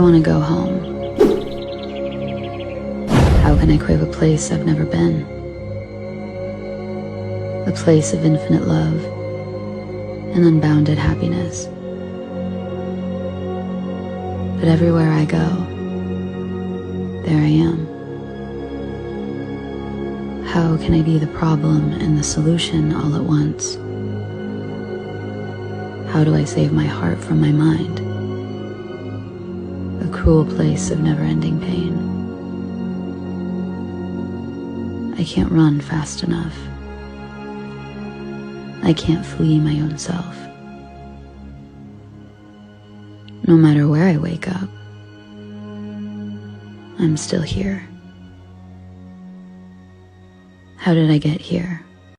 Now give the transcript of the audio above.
want to go home. How can I crave a place I've never been? A place of infinite love and unbounded happiness. But everywhere I go, there I am. How can I be the problem and the solution all at once? How do I save my heart from my mind? A cruel place of never-ending pain. I can't run fast enough. I can't flee my own self. No matter where I wake up, I'm still here. How did I get here?